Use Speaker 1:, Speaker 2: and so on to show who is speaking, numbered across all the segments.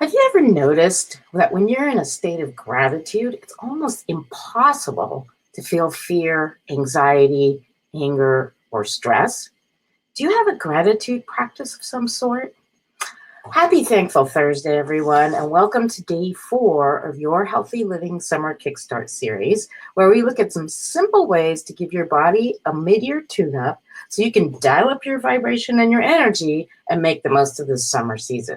Speaker 1: Have you ever noticed that when you're in a state of gratitude, it's almost impossible to feel fear, anxiety, anger, or stress? Do you have a gratitude practice of some sort? Happy Thankful Thursday, everyone, and welcome to day 4 of your Healthy Living Summer Kickstart series, where we look at some simple ways to give your body a mid-year tune-up so you can dial up your vibration and your energy and make the most of this summer season.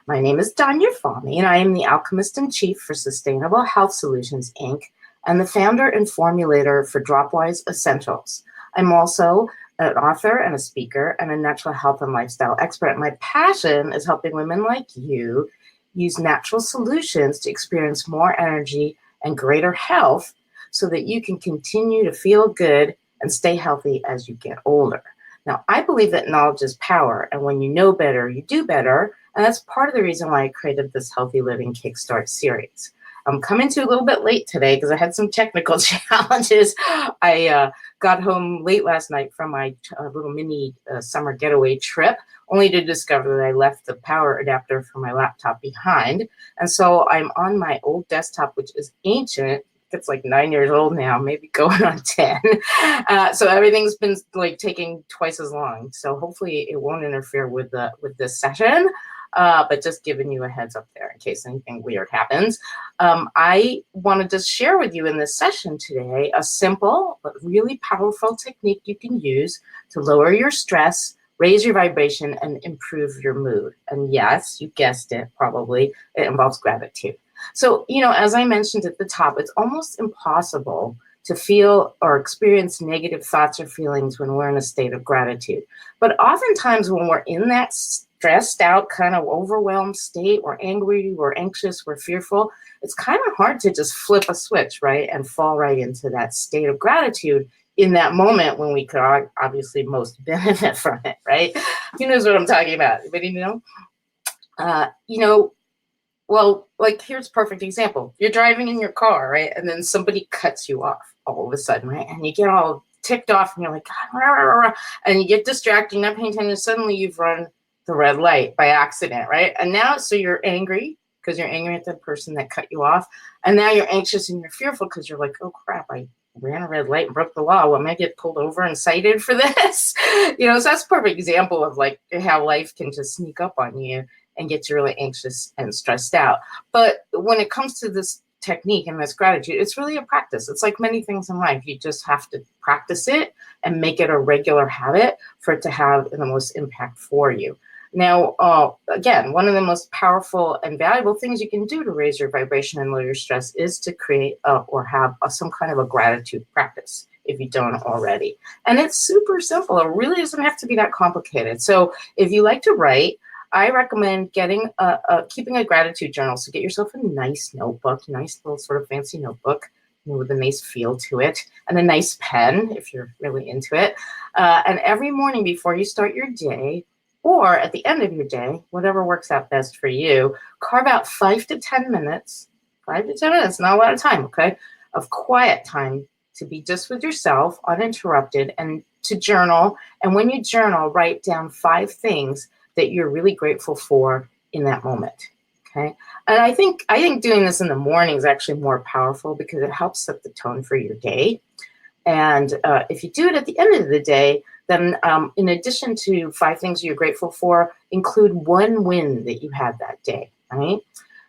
Speaker 1: My name is Donya Fahmy, and I am the Alchemist in Chief for Sustainable Health Solutions, Inc., and the founder and formulator for Dropwise Essentials. I'm also an author and a speaker and a natural health and lifestyle expert. My passion is helping women like you use natural solutions to experience more energy and greater health so that you can continue to feel good and stay healthy as you get older. Now, I believe that knowledge is power, and when you know better, you do better. And that's part of the reason why I created this Healthy Living Kickstart series. I'm coming to you a little bit late today because I had some technical challenges. I got home late last night from my little mini summer getaway trip, only to discover that I left the power adapter for my laptop behind. And so I'm on my old desktop, which is ancient. It's like 9 years old now, maybe going on 10. So everything's been like taking twice as long. So hopefully it won't interfere with this session. But just giving you a heads up there in case anything weird happens. I want to just share with you in this session today a simple but really powerful technique you can use to lower your stress, raise your vibration, and improve your mood. And yes, you guessed it, probably, it involves gratitude. So, as I mentioned at the top, it's almost impossible to feel or experience negative thoughts or feelings when we're in a state of gratitude. But oftentimes when we're in that stressed out, kind of overwhelmed state, we're angry, we're anxious, we're fearful, it's kind of hard to just flip a switch, right, and fall right into that state of gratitude in that moment when we could obviously most benefit from it, right? Who knows what I'm talking about? Anybody know? Well, like here's a perfect example. You're driving in your car, right? And then somebody cuts you off all of a sudden, right? And you get all ticked off and you're like, rah, rah, rah, and you get distracted, you're not paying attention, and suddenly you've run the red light by accident, right? And now, so you're angry because you're angry at the person that cut you off. And now you're anxious and you're fearful because you're like, oh crap, I ran a red light and broke the law. Well, am I get pulled over and cited for this? So that's a perfect example of like how life can just sneak up on you and get you really anxious and stressed out. But when it comes to this technique and this gratitude, it's really a practice. It's like many things in life. You just have to practice it and make it a regular habit for it to have the most impact for you. Now, again, one of the most powerful and valuable things you can do to raise your vibration and lower your stress is to create or have some kind of a gratitude practice if you don't already. And it's super simple. It really doesn't have to be that complicated. So if you like to write, I recommend keeping a gratitude journal. So get yourself a nice notebook, nice little sort of fancy notebook, with a nice feel to it, and a nice pen if you're really into it. And every morning before you start your day, or at the end of your day, whatever works out best for you, carve out 5 to 10 minutes, not a lot of time, okay, of quiet time to be just with yourself, uninterrupted, and to journal. And when you journal, write down 5 things that you're really grateful for in that moment. Okay. And I think doing this in the morning is actually more powerful because it helps set the tone for your day. And if you do it at the end of the day, then in addition to 5 things you're grateful for, include one win that you had that day, right?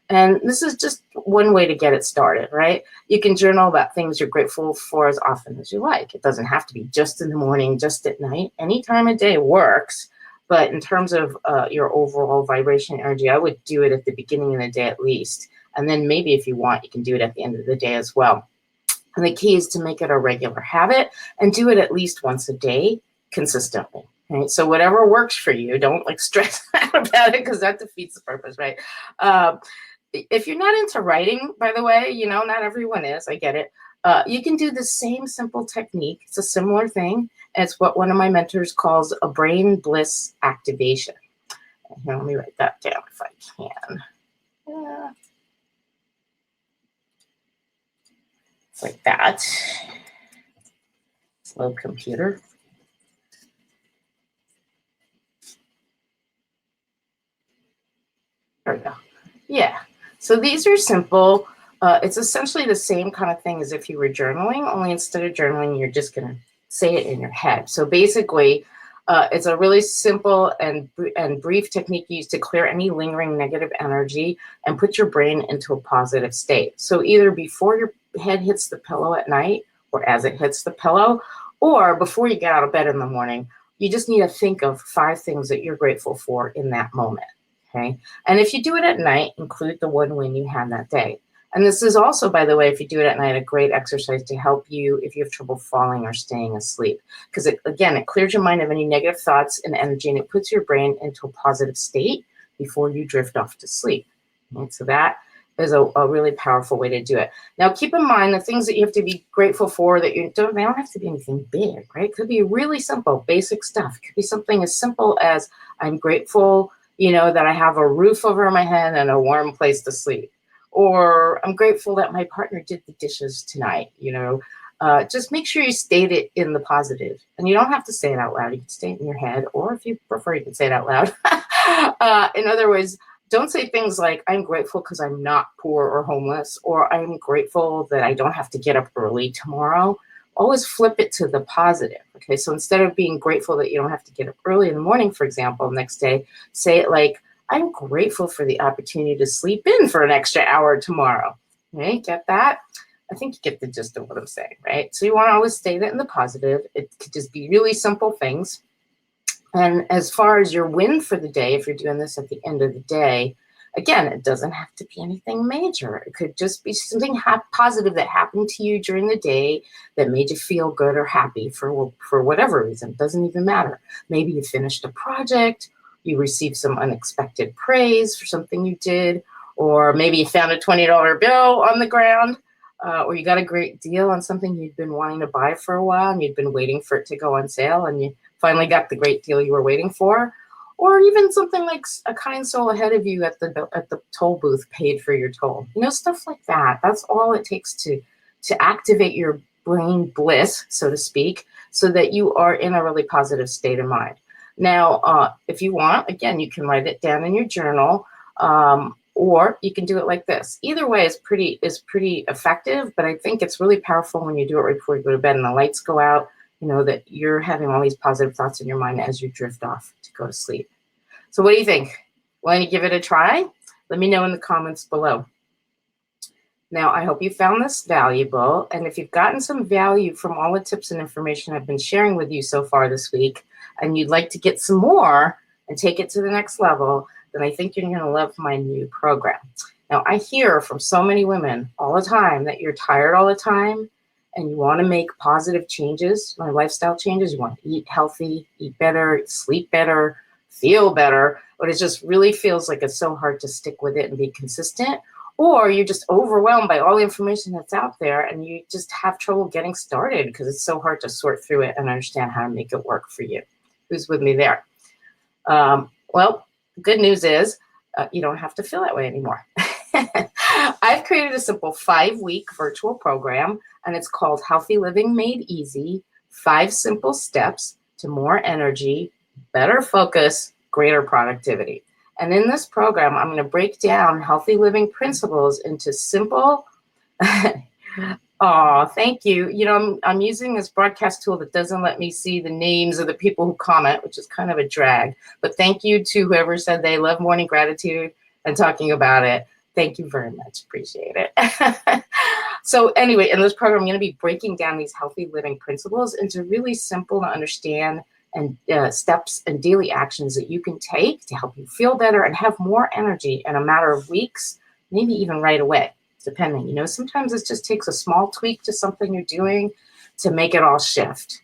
Speaker 1: And this is just one way to get it started, right? You can journal about things you're grateful for as often as you like. It doesn't have to be just in the morning, just at night. Any time of day works. But in terms of your overall vibration energy, I would do it at the beginning of the day at least. And then maybe if you want, you can do it at the end of the day as well. And the key is to make it a regular habit and do it at least once a day consistently. Right? So whatever works for you, don't like stress out about it because that defeats the purpose, right? If you're not into writing, by the way, not everyone is, I get it. You can do the same simple technique. It's a similar thing. It's what one of my mentors calls a Brain Bliss Activation. Here, let me write that down if I can. It's like that. Slow computer. There we go. Yeah. So these are simple. It's essentially the same kind of thing as if you were journaling, only instead of journaling, you're just going to say it in your head. So basically, it's a really simple and brief technique used to clear any lingering negative energy and put your brain into a positive state. So either before your head hits the pillow at night, or as it hits the pillow, or before you get out of bed in the morning, you just need to think of 5 things that you're grateful for in that moment. Okay. And if you do it at night, include the one win you had that day. And this is also, by the way, if you do it at night, a great exercise to help you if you have trouble falling or staying asleep. Because it clears your mind of any negative thoughts and energy, and it puts your brain into a positive state before you drift off to sleep. And so that is a really powerful way to do it. Now, keep in mind the things that you have to be grateful for that they don't have to be anything big, right? It could be really simple, basic stuff. It could be something as simple as I'm grateful, that I have a roof over my head and a warm place to sleep. Or I'm grateful that my partner did the dishes tonight, just make sure you state it in the positive. And you don't have to say it out loud. You can say it in your head, or if you prefer, you can say it out loud. In other words, don't say things like, I'm grateful because I'm not poor or homeless, or I'm grateful that I don't have to get up early tomorrow. Always flip it to the positive. Okay, so instead of being grateful that you don't have to get up early in the morning, for example, next day, say it like, I'm grateful for the opportunity to sleep in for an extra hour tomorrow. Okay, get that? I think you get the gist of what I'm saying, right? So you want to always state it in the positive. It could just be really simple things. And as far as your win for the day, if you're doing this at the end of the day, again, it doesn't have to be anything major. It could just be something positive that happened to you during the day that made you feel good or happy for whatever reason. It doesn't even matter. Maybe you finished a project, you received some unexpected praise for something you did, or maybe you found a $20 bill on the ground, or you got a great deal on something you'd been wanting to buy for a while and you'd been waiting for it to go on sale, and you finally got the great deal you were waiting for. Or even something like a kind soul ahead of you at the toll booth paid for your toll. Stuff like that. That's all it takes to activate your brain bliss, so to speak, so that you are in a really positive state of mind. Now, if you want, again, you can write it down in your journal, or you can do it like this. Either way is pretty effective, but I think it's really powerful when you do it right before you go to bed and the lights go out. That you're having all these positive thoughts in your mind as you drift off to go to sleep. So what do you think? Want to give it a try? Let me know in the comments below. Now, I hope you found this valuable. And if you've gotten some value from all the tips and information I've been sharing with you so far this week, and you'd like to get some more and take it to the next level, then I think you're going to love my new program. Now, I hear from so many women all the time that you're tired all the time, and you want to make positive changes, lifestyle changes. You want to eat healthy, eat better, sleep better, feel better, but it just really feels like it's so hard to stick with it and be consistent. Or you're just overwhelmed by all the information that's out there and you just have trouble getting started because it's so hard to sort through it and understand how to make it work for you. Who's with me there? Well, good news is you don't have to feel that way anymore. I've created a simple 5-week virtual program, and it's called Healthy Living Made Easy, 5 Simple Steps to More Energy, Better Focus, Greater Productivity. And in this program, I'm going to break down healthy living principles into simple. Oh, thank you. I'm using this broadcast tool that doesn't let me see the names of the people who comment, which is kind of a drag. But thank you to whoever said they love morning gratitude and talking about it. Thank you very much. Appreciate it. So anyway, in this program, I'm going to be breaking down these healthy living principles into really simple to understand and steps and daily actions that you can take to help you feel better and have more energy in a matter of weeks, maybe even right away, depending. Sometimes it just takes a small tweak to something you're doing to make it all shift.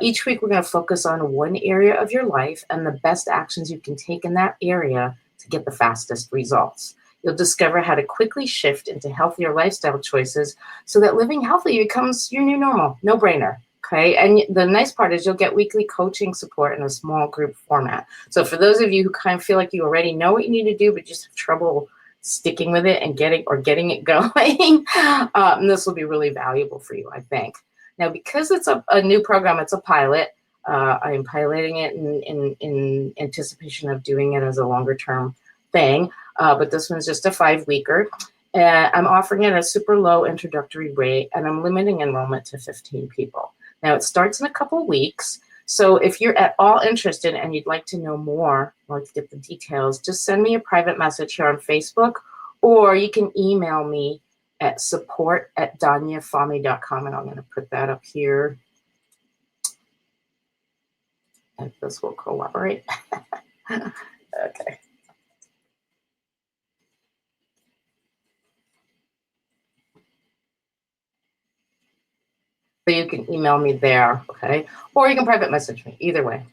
Speaker 1: Each week, we're going to focus on one area of your life and the best actions you can take in that area to get the fastest results. You'll discover how to quickly shift into healthier lifestyle choices so that living healthy becomes your new normal, no-brainer. Okay, and the nice part is you'll get weekly coaching support in a small group format. So for those of you who kind of feel like you already know what you need to do, but just have trouble sticking with it and getting it going, this will be really valuable for you, I think. Now, because it's a new program, it's a pilot. I am piloting it in anticipation of doing it as a longer-term thing, but this one's just a 5-weeker. And I'm offering it at a super low introductory rate, and I'm limiting enrollment to 15 people. Now, it starts in a couple weeks. So if you're at all interested and you'd like to know more, or to get the details, just send me a private message here on Facebook, or you can email me at support@donyafahmy.com, and I'm going to put that up here. If this will cooperate. Okay. So you can email me there, okay? Or you can private message me, either way.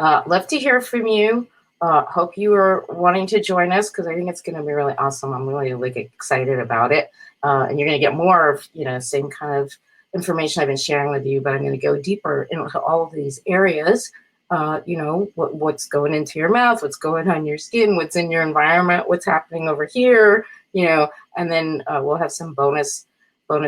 Speaker 1: Love to hear from you. Hope you are wanting to join us, because I think it's going to be really awesome. I'm really excited about it. And you're going to get more of, same kind of information I've been sharing with you, but I'm going to go deeper into all of these areas. What's going into your mouth, what's going on your skin, what's in your environment, what's happening over here, and then we'll have some bonus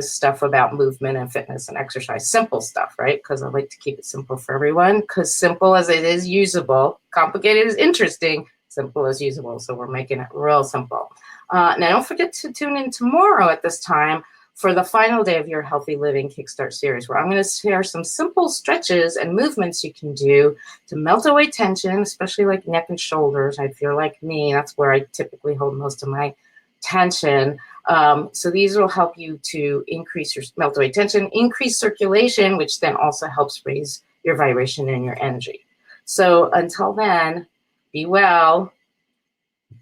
Speaker 1: stuff about movement and fitness and exercise. Simple stuff, right? Because I like to keep it simple for everyone, because simple as it is usable, complicated is interesting, simple is usable. So we're making it real simple. Now, don't forget to tune in tomorrow at this time for the final day of your Healthy Living Kickstart series, where I'm going to share some simple stretches and movements you can do to melt away tension, especially like neck and shoulders. I feel like me, that's where I typically hold most of my tension. So these will help you to increase your melt away tension, increase circulation, which then also helps raise your vibration and your energy. So until then, be well.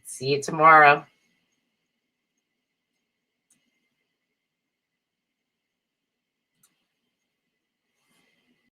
Speaker 1: See you tomorrow.